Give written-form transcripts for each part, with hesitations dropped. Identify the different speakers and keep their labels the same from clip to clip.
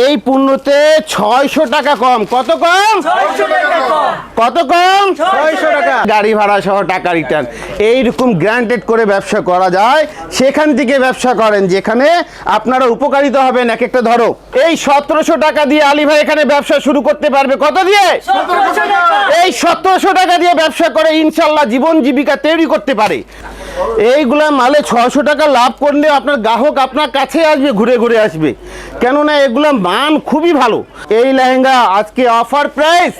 Speaker 1: এই পণ্যতে 600 টাকা কম। কত কম?
Speaker 2: 600 টাকা কম।
Speaker 1: কত কম?
Speaker 2: 600 টাকা।
Speaker 1: গাড়ি ভাড়া সহ টাকা রিটার্ন। এইরকম গ্রান্টেড করে ব্যবসা করা যায়, সেখান থেকে ব্যবসা করেন যেখানে আপনারা উপকারিত হবেন। এক একটা ধরো, এই 1700 টাকা দিয়ে আলী ভাই এখানে ব্যবসা শুরু করতে পারবে। কত দিয়ে?
Speaker 2: 1700 টাকা।
Speaker 1: এই 1700 টাকা দিয়ে ব্যবসা করে ইনশাল্লাহ জীবন জীবিকা তৈরি করতে পারে। এইগুলা মালে 600 টাকা লাভ করলে আপনার গ্রাহক আপনার কাছে আসবে, ঘুরে ঘুরে আসবে, কেননা এগুলা মান খুবই ভালো। এই লেহেঙ্গা আজকে অফার প্রাইস,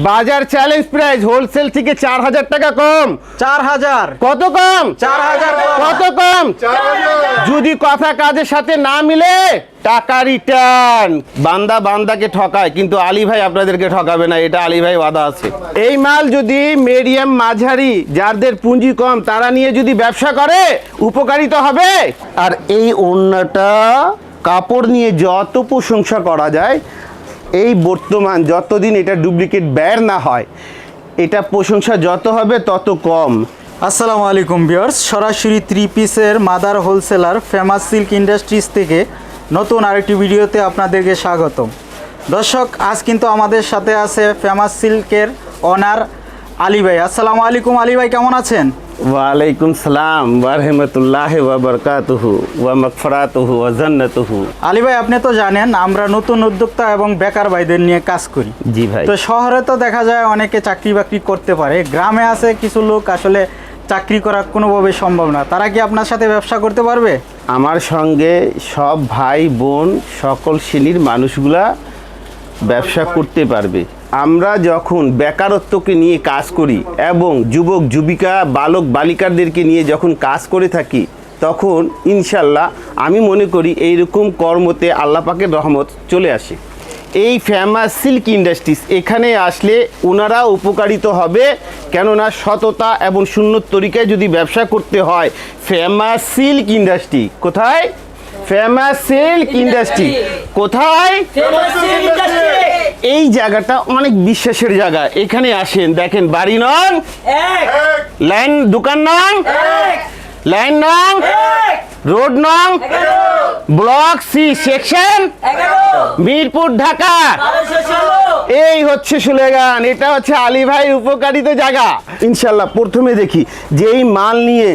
Speaker 1: বাজার চ্যালেঞ্জ প্রাইস, হোলসেল থেকে 4000 টাকা কম।
Speaker 2: 4000।
Speaker 1: কত কম?
Speaker 2: 4000।
Speaker 1: কত কম? যদি কথা কাজের সাথে না মিলে টাকা রিটার্ন। বান্দা বান্দাকে ঠকায়, কিন্তু আলী ভাই আপনাদেরকে ঠকাবে না, এটা আলী ভাই ওয়াদা আছে। এই মাল যদি মিডিয়াম মাঝারি যাদের পুঁজি কম তারা নিয়ে যদি ব্যবসা করে উপকারিত হবে। আর এই ওড়নাটা কাপড় নিয়ে যত প্রশংসা করা যায়, এই বর্তমান যতদিন এটা ডুপ্লিকেট বের না হয়, এটা প্রশংসা যত হবে তত কম।
Speaker 2: আসসালামু আলাইকুম ভিউয়ার্স, সরাসরি 3 পিসের mother wholesaler famous silk industries থেকে নতুন আরেকটি ভিডিওতে আপনাদেরকে স্বাগতম। দর্শক, আজ কিন্তু আমাদের সাথে আছে ফেমাস সিল্কের ওনার আলী ভাই। আসসালামু আলাইকুম আলী ভাই, কেমন আছেন?
Speaker 1: ওয়ালাইকুম সালাম ওয়া রাহমাতুল্লাহি ওয়া বারাকাতুহু ওয়া মাগফিরাতুহু ওয়া জান্নাতুহু।
Speaker 2: আলী ভাই, আপনি তো জানেন আমরা নতুন উদ্যোক্তা এবং বেকার ভাইদের নিয়ে কাজ করি।
Speaker 1: জি ভাই।
Speaker 2: তো শহরে তো দেখা যায় অনেকে চাকরি বাকরি করতে পারে, গ্রামে আছে কিছু লোক আসলে চাকরি করা কোনোভাবে সম্ভব না, তারা কি আপনার সাথে ব্যবসা করতে পারবে?
Speaker 1: আমার সঙ্গে সব ভাই বোন সকল শ্রেণীর মানুষগুলা ব্যবসা করতে পারবে। আমরা যখন বেকারত্বকে নিয়ে কাজ করি এবং যুবক যুবিকা বালক বালিকাদেরকে নিয়ে যখন কাজ করে থাকি, তখন ইনশাল্লাহ আমি মনে করি এইরকম কর্মতে আল্লাহ পাকের রহমত চলে আসে। এই ফেমাস সিল্ক ইন্ডাস্ট্রিজ এখানে আসলে ওনারা উপকারিত হবে, কেননা সততা এবং সুন্নত তরিকায় যদি ব্যবসা করতে হয়। ফেমাস সিল্ক ইন্ডাস্ট্রি কোথায়? ফেমাস সিল্ক ইন্ডাস্ট্রি কোথায়? এই জায়গাটা অনেক বিশ্বাসের জায়গা। এখানে আসেন, দেখেন বাড়ি নং 1, লাইন দোকান নং 1, লাইন নং 1, রোড নং 11, block C section 11, Mirpur Dhaka 1216। এই হচ্ছে সুলেগান, এটা হচ্ছে আলী ভাই উপকারিত জায়গা। ইনশাল্লাহ প্রথমে দেখি যে এই মাল নিয়ে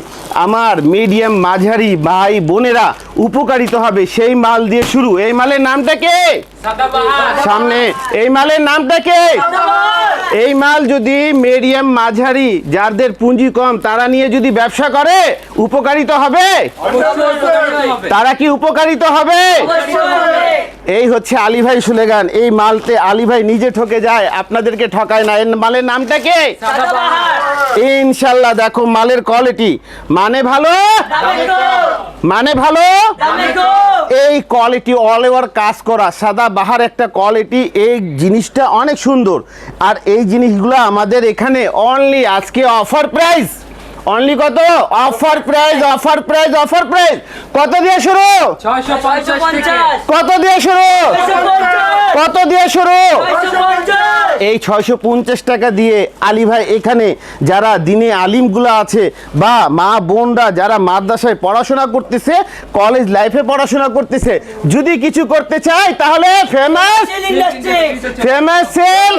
Speaker 1: আমার মিডিয়াম মাঝারি ভাই বোনেরা উপকারিত হবে, সেই মাল দিয়ে শুরু। এই মালের নামটা কে? সামনে এই মালের নামটা কে? এই মাল যদি মিডিয়াম মাঝারি যাদের পুঁজি কম তারা নিয়ে যদি ব্যবসা করে উপকারিত হবে। তারা কি উপকারিত হবে? এই হচ্ছে আলী ভাই সুলেগান। এই মালতে আলী ভাই নিজে ঠকে যায়, আপনাদেরকে ঠকায় না। এর মালের নামটা কে? ইনশাল্লাহ দেখো মালের কোয়ালিটি, মানে ভালো, মানে ভালো, এই কোয়ালিটি অল ওভার কাজ করা সাদা বাহার একটা কোয়ালিটি। এই জিনিসটা অনেক সুন্দর। আর এই জিনিসগুলো আমাদের এখানে অনলি আজকে অফার প্রাইস। অনলি কত? Offer price, offer price, offer price. কত দিয়ে শুরু?
Speaker 3: 650।
Speaker 1: কত দিয়ে শুরু? কত দিয়ে শুরু? এই 650 টাকা দিয়ে আলী ভাই এখানে যারা দিনে আলিমগুলো আছে বা মা বোনরা যারা মাদ্রাসায় পড়াশোনা করতেছে, কলেজ লাইফে পড়াশোনা করতেছে, যদি কিছু করতে চায় তাহলে ফেমাস ফেমাস সেল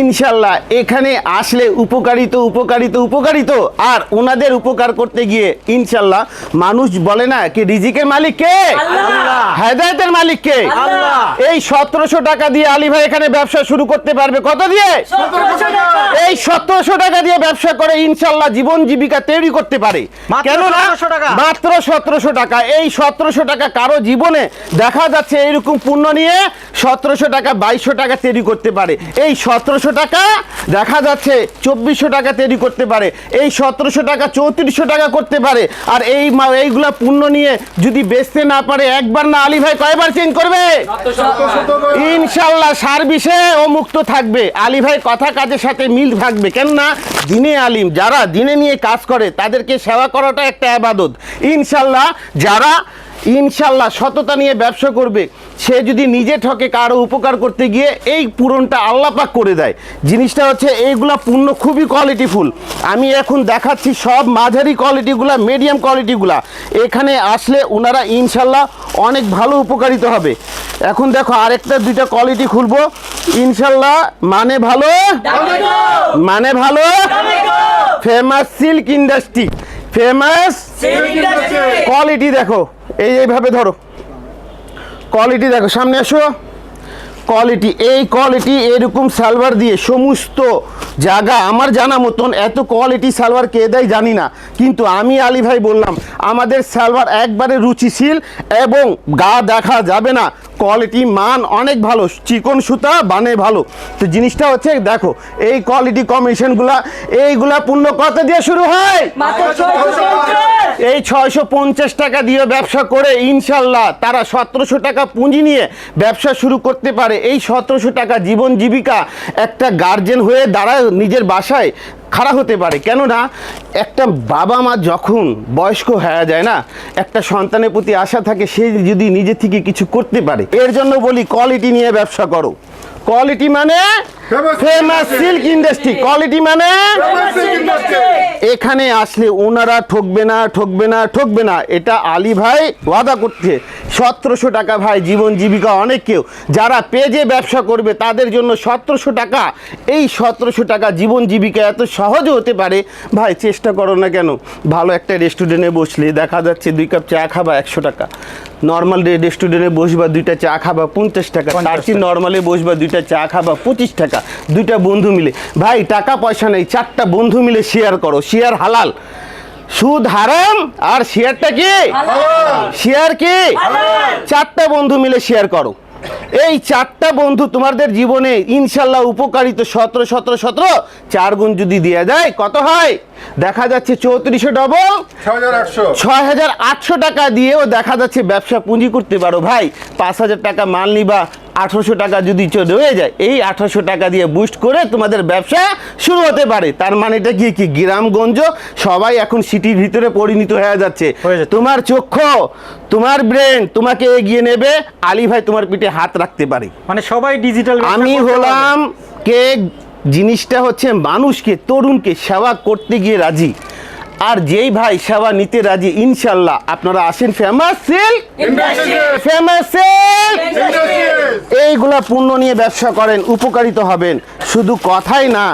Speaker 1: ইনশাল্লাহ এখানে আসলে উপকারিত উপকারিত উপকারিত। আর ওনাদের উপকার করতে গিয়ে ইনশাল্লাহ মানুষ বলে না কি রিজিকের মালিক কে? আল্লাহ। হেদায়েতের মালিক কে? আল্লাহ। এই 1700 টাকা দিয়ে আলী ভাই এখানে ব্যবসা শুরু করতে পারবে। কত দিয়ে?
Speaker 3: 1700 টাকা।
Speaker 1: এই 1700 টাকা দিয়ে ব্যবসা করে ইনশাল্লাহ জীবন জীবিকা তৈরি করতে পারে। কেন না? মাত্র 1700 টাকা। এই 1700 টাকা কারো জীবনে দেখা যাচ্ছে এইরকম পণ্য নিয়ে 1700 টাকা 2200 টাকা তৈরি করতে পারে। এই 1700 টাকা দেখা যাচ্ছে 2400 টাকা তৈরি করতে পারে। এই 1700 টাকা 3400 টাকা করতে পারে। আর এইগুলা পণ্য নিয়ে যদি বেচতে না পারে, একবার না আলী ভাই কয়বার চেঞ্জ করবে? ইনশাল্লাহ সার্ভিসে ও মুক্ত থাকবে। আলী ভাই কথা কাজের সাথে মিল থাকবে, কেননা দিনে আলিম যারা দিনে নিয়ে কাজ করে তাদেরকে সেবা করাটা একটা ইবাদত। ইনশাল্লাহ যারা ইনশাল্লাহ সততা নিয়ে ব্যবসা করবে, সে যদি নিজে ঠকে কারো উপকার করতে গিয়ে এই পূরণটা আল্লাহ পাক করে দেয়। জিনিসটা হচ্ছে এইগুলা পণ্য খুবই কোয়ালিটিফুল। আমি এখন দেখাচ্ছি সব মাঝারি কোয়ালিটিগুলা, মিডিয়াম কোয়ালিটিগুলা। এখানে আসলে ওনারা ইনশাল্লাহ অনেক ভালো উপকারিত হবে। এখন দেখো আরেকটা দুইটা কোয়ালিটি খুলবো ইনশাল্লাহ। মানে ভালো, মানে ভালো, famous silk industry, famous quality. দেখো এইভাবে ধরো, কোয়ালিটি দেখো, সামনে আসো। কোয়ালিটি, এই কোয়ালিটি এরকম সালোয়ার দিয়ে সমস্ত জায়গা আমার জানা মতন এত কোয়ালিটি সালোয়ার কে দেয় জানি না, কিন্তু আমি আলী ভাই বললাম আমাদের সালোয়ার একবারে রুচিশীল এবং গা দেখা যাবে না, কোয়ালিটি মান অনেক ভালো, চিকন সুতা বানে ভালো। তো জিনিসটা হচ্ছে দেখো এই কোয়ালিটি কম্বিনেশনগুলা, এইগুলা পণ্য কত দিয়ে শুরু হয়? এই 650 টাকা দিয়ে ব্যবসা করে ইনশাল্লাহ তারা 1700 টাকা পুঁজি নিয়ে ব্যবসা শুরু করতে পারে। এই 1700 টাকা জীবন জীবিকা একটা গার্জেন হয়ে দাঁড়ায় নিজের বাসায় খাড়া হতে পারে। কেননা একটা বাবা মা যখন বয়স্ক হয়ে যায় না, একটা সন্তানের প্রতি আশা থাকে, সে যদি নিজে থেকে কিছু করতে পারে। এর জন্য বলি কোয়ালিটি নিয়ে ব্যবসা করো। কোয়ালিটি মানে ফেমাস সিল্ক ইন্ডাস্ট্রি, কোয়ালিটি মানে এখানে আসলে ওনারা ঠকবে না, ঠকবে না, ঠকবে না, এটা আলী ভাই ওয়াদা করছে। 1700 টাকা ভাই জীবন জীবিকা, অনেক কেউ যারা পেজে ব্যবসা করবে তাদের জন্য 1700 টাকা, এই 1700 টাকা জীবন জীবিকা এত সহজে হতে পারে। ভাই চেষ্টা করো না কেন? ভালো একটা রেস্টুরেন্টে বসলে দেখা যাচ্ছে 2 কাপ চা খাবা 100 টাকা, নর্মাল রেস্টুরেন্টে বসবা 2টা চা খাবা 50 টাকা, তার চেয়ে নর্মালে বসবা 2টা চা খাবা 25 টাকা, 2টা বন্ধু মিলে। ভাই টাকা পয়সা নেই, 4টা বন্ধু মিলে শেয়ার করো, শেয়ার হালাল, সুদ হারাম, আর শেয়ারটা কি? শেয়ার কি? 4টা বন্ধু মিলে শেয়ার করো। এই 4টা বন্ধু তোমাদের জীবনে ইনশাল্লাহ উপকারিত 17 17 17 4 গুণ যদি দেওয়া যায় কত হয়? দেখা যাচ্ছে 3400 ডবল 6800 টাকা দিয়েও দেখা যাচ্ছে ব্যবসা পুঁজি করতে পারো। ভাই 5000 টাকা মাল নিবা, 1800 টাকা যদি রয়ে যায়, এই 1800 টাকা দিয়ে বুস্ট করে তোমাদের ব্যবসা শুরু হতে পারে। তার মানে এটা কি গ্রামগঞ্জ সবাই এখন সিটির ভিতরে পরিণত হয়ে যাচ্ছে। তোমার চক্ষু, তোমার ব্রেন তোমাকে এগিয়ে নেবে, আলী ভাই তোমার পিঠে হাত রাখতে পারে।
Speaker 2: মানে সবাই ডিজিটাল।
Speaker 1: আমি হলাম কে, জিনিসটা হচ্ছে মানুষকে, তরুণকে সেবা করতে গিয়ে রাজি, আর যেই ভাই সেবা নিতে রাজি ইনশাল্লাহ আপনারা আসেন famous silk industry, famous silk industry, এইগুলা পণ্য নিয়ে ব্যবসা করেন, উপকারিত হবেন। শুধু কথাই না,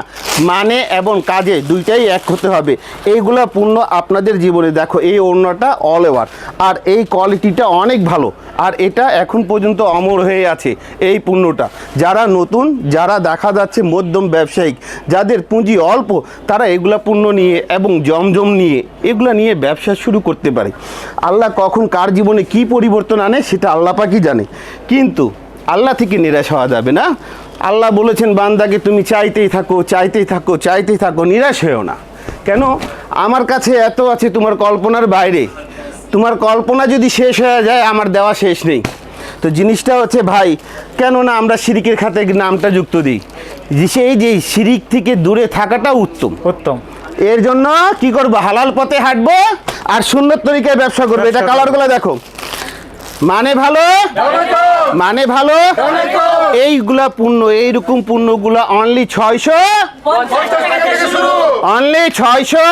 Speaker 1: মানে এবং কাজে দুইটাই এক হতে হবে। এইগুলা পণ্য আপনাদের জীবনে দেখো, এই ওড়নাটা অল ওভার, আর এই কোয়ালিটিটা অনেক ভালো, আর এটা এখন পর্যন্ত অমর হয়ে আছে এই পণ্যটা। যারা নতুন, যারা দেখা যাচ্ছে মধ্যম ব্যবসায়িক, যাদের পুঁজি অল্প, তারা এগুলা পণ্য নিয়ে এবং জমজম নিয়ে এগুলা নিয়ে ব্যবসা শুরু করতে পারে। আল্লাহ কখন কার জীবনে কি পরিবর্তন আনে সেটা আল্লাহ পাকই জানে, কিন্তু আল্লাহ থেকে নিরাশ হওয়া যাবে না। আল্লাহ বলেছেন বান্দাকে তুমি চাইতেই থাকো, চাইতেই থাকো, চাইতেই থাকো, নিরাশ হয়েও না। কেন? আমার কাছে এত আছে তোমার কল্পনার বাইরে, তোমার কল্পনা যদি শেষ হয়ে যায় আমার দেওয়া শেষ নেই। তো জিনিসটা হচ্ছে ভাই, কেন না আমরা শিরিকের খাতে নামটা যুক্ত দিই, সেই যে শিরিক থেকে দূরে থাকাটা উত্তম। এর জন্য কি করবো? হালাল পথে হাঁটবো আর সুন্দর তরিকায় ব্যবসা করবো। এটা কালারগুলো দেখো, মানে ভালো, মানে ভালো, এইগুলা পণ্য, এইরকম পণ্যগুলা অনলি 600, অনলি 600।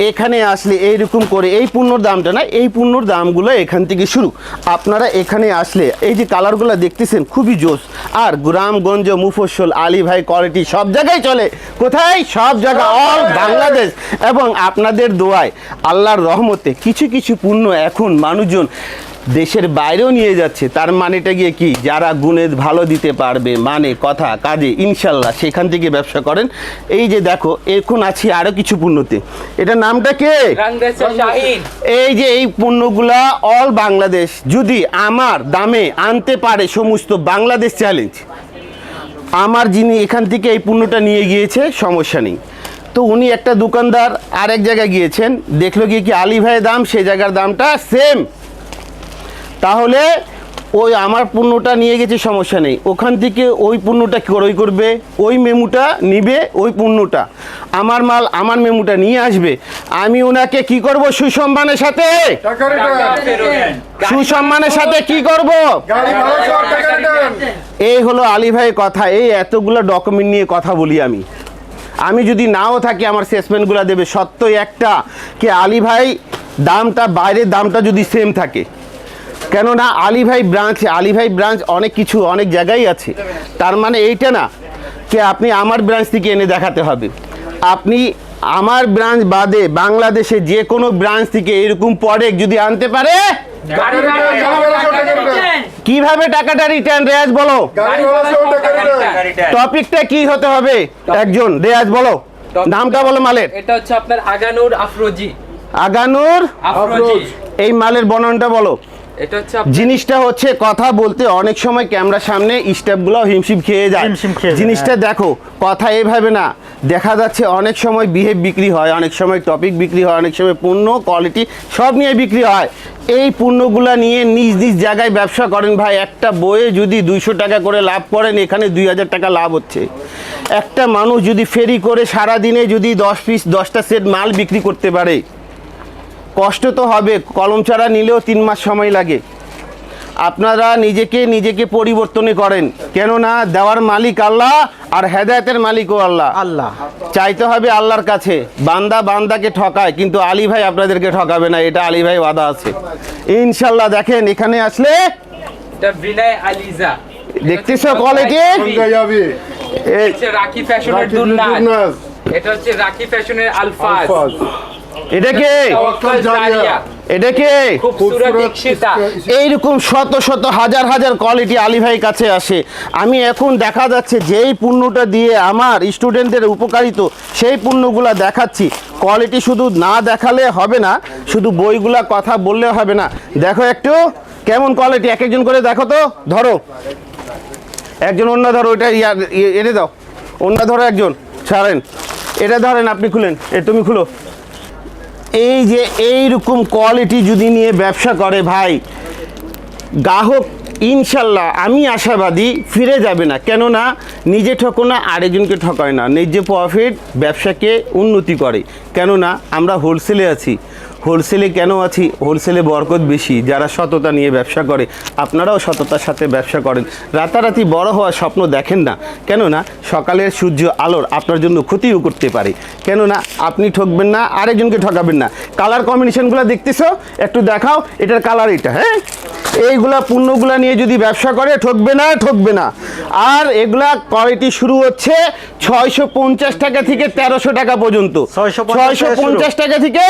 Speaker 1: এখানে আসলে এইরকম করে এই পণ্যর দামটা না, এই পণ্যর দামগুলো এখান থেকে শুরু। আপনারা এখানে আসলে এই যে কালারগুলো দেখতেছেন খুবই জোস, আর গ্রামগঞ্জ মুফস্বল আলী ভাই কোয়ালিটি সব জায়গায় চলে। কোথায়? সব জায়গা, অল বাংলাদেশ। এবং আপনাদের দোয়ায়, আল্লাহর রহমতে কিছু কিছু পণ্য এখন মানুষজন দেশের বাইরেও নিয়ে যাচ্ছে। তার মানেটা গিয়ে কি, যারা গুণে ভালো দিতে পারবে, মানে কথা কাজে, ইনশাল্লাহ সেখান থেকে ব্যবসা করেন। এই যে দেখো এখন আছি আরো কিছু পণ্যতে, এটা নামটা কে? এই যে এই পণ্যগুলা অল বাংলাদেশ, যদি আমার দামে আনতে পারে সমস্ত বাংলাদেশ চ্যালেঞ্জ, আমার যিনি এখান থেকে এই পণ্যটা নিয়ে গিয়েছে সমস্যা নেই। তো উনি একটা দোকানদার আরেক জায়গায় গিয়েছেন, দেখলো গিয়ে কি আলী ভাইয়ের দাম সেই জায়গার দামটা সেম, তাহলে ওই আমার পণ্যটা নিয়ে গেছে সমস্যা নেই, ওখান থেকে ওই পণ্যটা ক্রয় করবে, ওই মেমুটা নিবে, ওই পণ্যটা। আমার মাল আমার মেমুটা নিয়ে আসবে, আমি ওনাকে কি করব সুসম্মানের সাথে, সুসম্মানের সাথে কি করব, এই হলো আলী ভাইয়ের কথা। এই এতগুলো ডকুমেন্ট নিয়ে কথা বলি আমি যদি নাও থাকি আমার সেসমেন্টগুলো দেবে। সত্যই একটা কি আলী ভাই দামটা বাইরের দামটা যদি সেম থাকে, কেননা আলী ভাই ব্রাঞ্চ অনেক কিছু অনেক জায়গায় আছে, তার মানে এইটা না কি আপনি আমার ব্রাঞ্চ থেকে এনে দেখাতে হবে। আপনি আমার ব্রাঞ্চ বাদে বাংলাদেশে যে কোনো ব্রাঞ্চ থেকে এরকম প্রোডাক্ট যদি আনতে পারে, কিভাবে টাকাটা রিটার্ন, রেয়াজ বলো টপিকটা কি হতে হবে, একজন রেয়াজ বলো, নামটা বলো মালের।
Speaker 3: এটা হচ্ছে আপনার আগানুর আফরোজি।
Speaker 1: আগানুর
Speaker 3: আফরোজি।
Speaker 1: এই মালের বর্ণনাটা বলো।
Speaker 3: এটা হচ্ছে
Speaker 1: জিনিসটা হচ্ছে কথা বলতে অনেক সময় ক্যামেরার সামনে স্টেপগুলো হিমশিম খেয়ে যায়।
Speaker 2: হিমশিম খেয়ে যায়,
Speaker 1: জিনিসটা দেখো, কথা এইভাবে না, দেখা যাচ্ছে অনেক সময় বিহেভ বিক্রি হয়, অনেক সময় টপিক বিক্রি হয়, অনেক সময় পণ্য কোয়ালিটি সব নিয়ে বিক্রি হয়। এই পণ্যগুলো নিয়ে নিজ নিজ জায়গায় ব্যবসা করেন ভাই। একটা বইয়ে যদি 200 টাকা করে লাভ করেন, এখানে 2000 টাকা লাভ হচ্ছে। একটা মানুষ যদি ফেরি করে সারাদিনে যদি 10টা সেট মাল বিক্রি করতে পারে, কষ্ট তো হবে, কলম চারা নিলেও 3 মাস সময় লাগে। আপনারা নিজেকে পরিবর্তনে করেন, কেননা দেওয়ার মালিক আল্লাহ আর হেদায়েতের মালিকও আল্লাহ।
Speaker 2: আল্লাহ
Speaker 1: চাইতে হবে আল্লাহর কাছে। বান্দাকে ঠকায়, কিন্তু আলী ভাই আপনাদেরকে ঠকাবে না, এটা আলী ভাই ওয়াদা আছে ইনশাল্লাহ। দেখেন এখানে আসলে
Speaker 3: এটা বিনায় আলিজা।
Speaker 1: দেখতেছো কোয়ালিটি,
Speaker 3: হচ্ছে রাকি ফ্যাশনের দুলনাজ। এটা হচ্ছে রাকি ফ্যাশনের আলফাজ।
Speaker 1: এটা কে,
Speaker 3: তাওয়াক্কাল জারিয়া।
Speaker 1: এটা কে,
Speaker 3: খুবসুরত দীক্ষিতা।
Speaker 1: এইরকম শত শত হাজার হাজার কোয়ালিটি আলী ভাই কাছে আসে। আমি এখন দেখা যাচ্ছে যেই পণ্যটা দিয়ে আমার স্টুডেন্টদের উপকারিত, সেই পণ্যগুলা দেখাচ্ছি। কোয়ালিটি শুধু না দেখালে হবে না, শুধু বইগুলা কথা বললে হবে না। দেখো একটু কেমন কোয়ালিটি, এক একজন করে দেখো তো। ধরো একজন, অন্য ধরো, ওইটা এটা দাও, অন্য ধরো একজন, ছাড়েন, এটা ধরেন, আপনি খুলেন, তুমি খুলো। এই যে এইরকম কোয়ালিটি যদি নিয়ে ব্যবসা করে ভাই, গ্রাহক ইনশাল্লাহ আমি আশাবাদী ফিরে যাবে না। কেননা নিজে ঠকো না, আরেকজনকে ঠকায় না, নিজে প্রফিট ব্যবসাকে উন্নতি করে। কেননা আমরা হোলসেলে আছি। হোলসেলে কেন আছি? হোলসেলে বরকত বেশি। যারা সততা নিয়ে ব্যবসা করে, আপনারাও সততার সাথে ব্যবসা করেন। রাতারাতি বড় হওয়ার স্বপ্ন দেখেন না, কেননা সকালের সূর্য আলোর আপনার জন্য ক্ষতিও করতে পারে। কেননা আপনি ঠকবেন না, আরেকজনকে ঠকাবেন না। কালার কম্বিনেশনগুলো দেখতেছো, একটু দেখাও, এটার কালার এটা। হ্যাঁ, এইগুলা পণ্যগুলা নিয়ে যদি ব্যবসা করে ঠকবে না। আর এগুলা কোয়ালিটি শুরু হচ্ছে 650 টাকা থেকে 1300 টাকা পর্যন্ত। 650 টাকা থেকে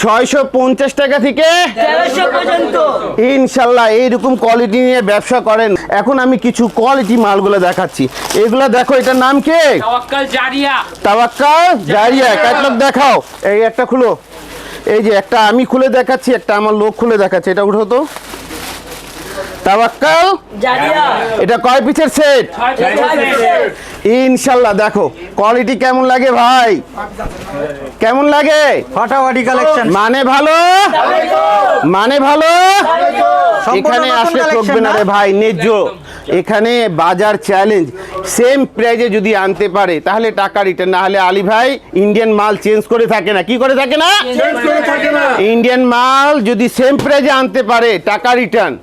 Speaker 1: 650 টাকা থেকে
Speaker 3: 1300 পর্যন্ত
Speaker 1: ইনশাল্লাহ এইরকম কোয়ালিটি নিয়ে ব্যবসা করেন। এখন আমি কিছু কোয়ালিটি মালগুলো দেখাচ্ছি। এগুলা দেখো, এটার নাম কি?
Speaker 3: তাওয়াক্কাল জারিয়া।
Speaker 1: তাওয়াক্কাল জারিয়া। ক্যাটালগ দেখাও, এই একটা খুলো। এই যে একটা আমি খুলে দেখাচ্ছি, একটা আমার লোক খুলে দেখাচ্ছে। এটা উঠো তো, তাওয়াক্কাল
Speaker 3: জারিয়া।
Speaker 1: এটা কয় পিসের সেট? ইনশাল্লাহ দেখো কোয়ালিটি কেমন লাগে ভাই, কেমন লাগে?
Speaker 2: ফাটাফাটি কালেকশন,
Speaker 1: মানে ভালো, এখানে আসলে ঠকবে না রে ভাই, ন্যায্য। এখানে বাজার চ্যালেঞ্জ, সেম প্রাইজে যদি আনতে পারে তাহলে টাকা রিটার্ন, না হলে আলী ভাই ইন্ডিয়ান মাল চেঞ্জ করে থাকে না। কি করে থাকে না? ইন্ডিয়ান মাল যদি সেম প্রাইজে আনতে পারে টাকা রিটার্ন।